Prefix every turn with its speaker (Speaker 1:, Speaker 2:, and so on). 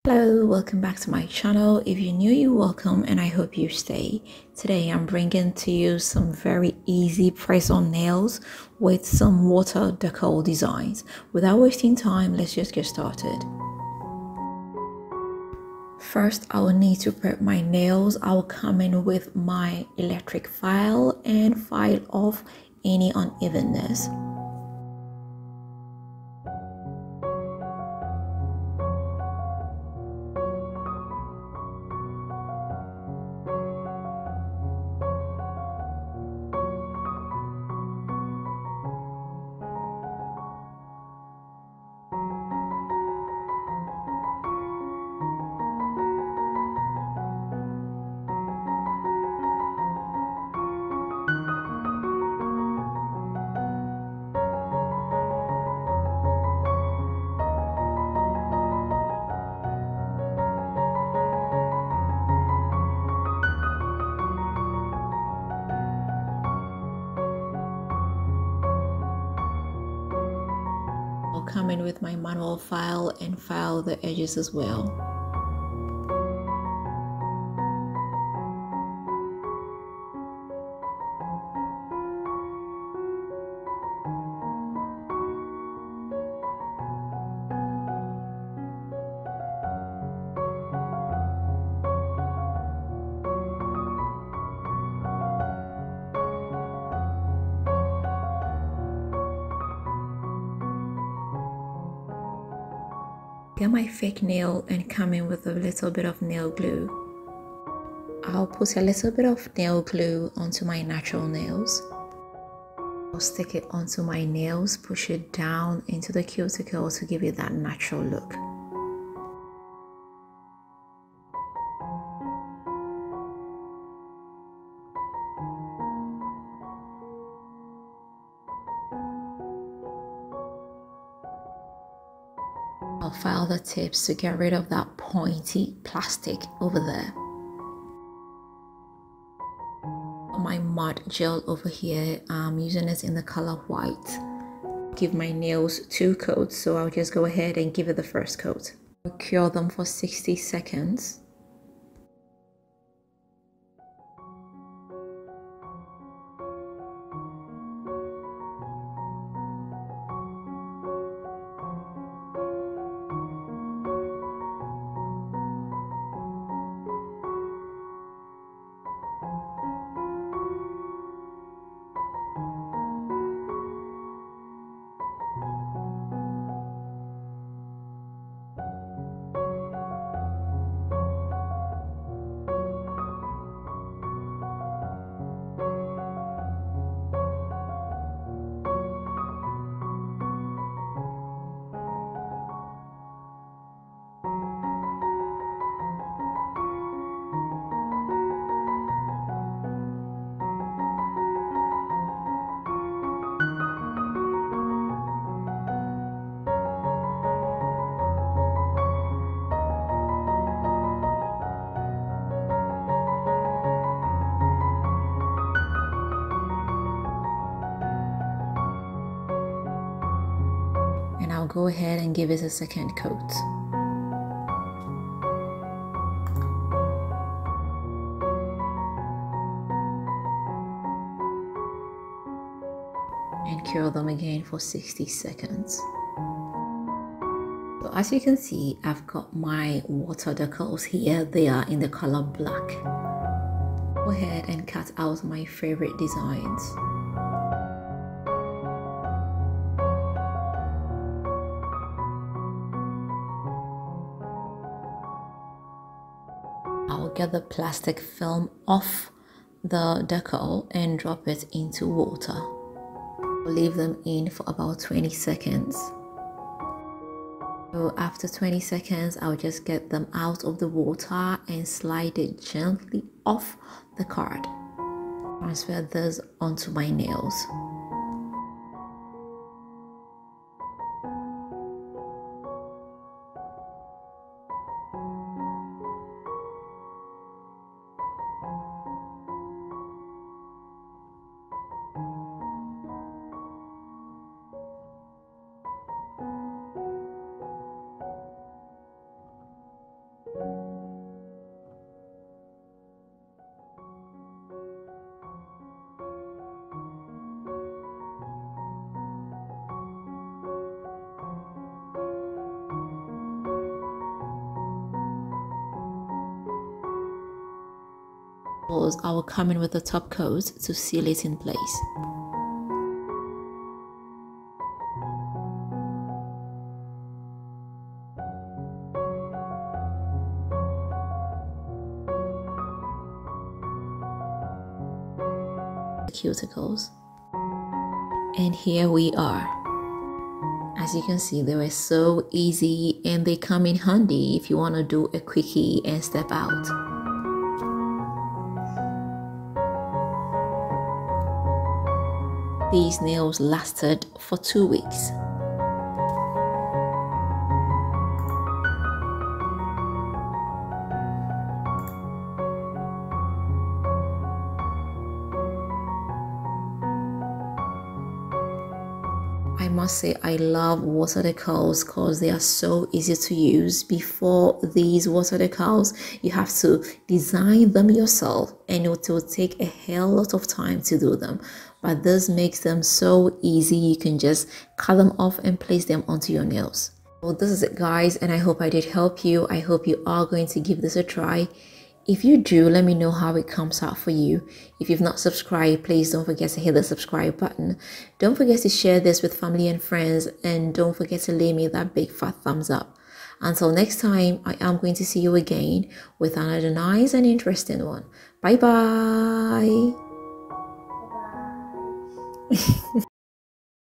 Speaker 1: Hello, welcome back to my channel. If you're new, you're welcome and I hope you stay. Today I'm bringing to you some very easy press-on nails with some water decal designs. Without wasting time, let's just get started. First, I will need to prep my nails. I will come in with my electric file and file off any unevenness. I'll come in with my manual file and file the edges as well. Get my fake nail and come in with a little bit of nail glue. I'll put a little bit of nail glue onto my natural nails. I'll stick it onto my nails, push it down into the cuticle to give it that natural look. I'll file the tips to get rid of that pointy plastic over there. My mud gel over here, I'm using it in the color white. Give my nails 2 coats, so I'll just go ahead and give it the first coat. I'll cure them for 60 seconds. And I'll go ahead and give it a second coat. And cure them again for 60 seconds. So as you can see, I've got my water decals here. They are in the color black. Go ahead and cut out my favorite designs. I'll get the plastic film off the decal and drop it into water. I'll leave them in for about 20 seconds. So after 20 seconds, I'll just get them out of the water and slide it gently off the card. Transfer this onto my nails. I will come in with a top coat to seal it in place. Cuticles, and here we are. As you can see, they were so easy and they come in handy if you want to do a quickie and step out. These nails lasted for 2 weeks. I must say I love water decals because they are so easy to use. Before these water decals, you have to design them yourself and it will take a hell lot of time to do them. But this makes them so easy. You can just cut them off and place them onto your nails. Well, this is it, guys, and I hope I did help you. I hope you are going to give this a try. If you do, let me know how it comes out for you. If you've not subscribed, please don't forget to hit the subscribe button. Don't forget to share this with family and friends, and don't forget to leave me that big fat thumbs up. Until next time, I am going to see you again with another nice and interesting one. Bye bye.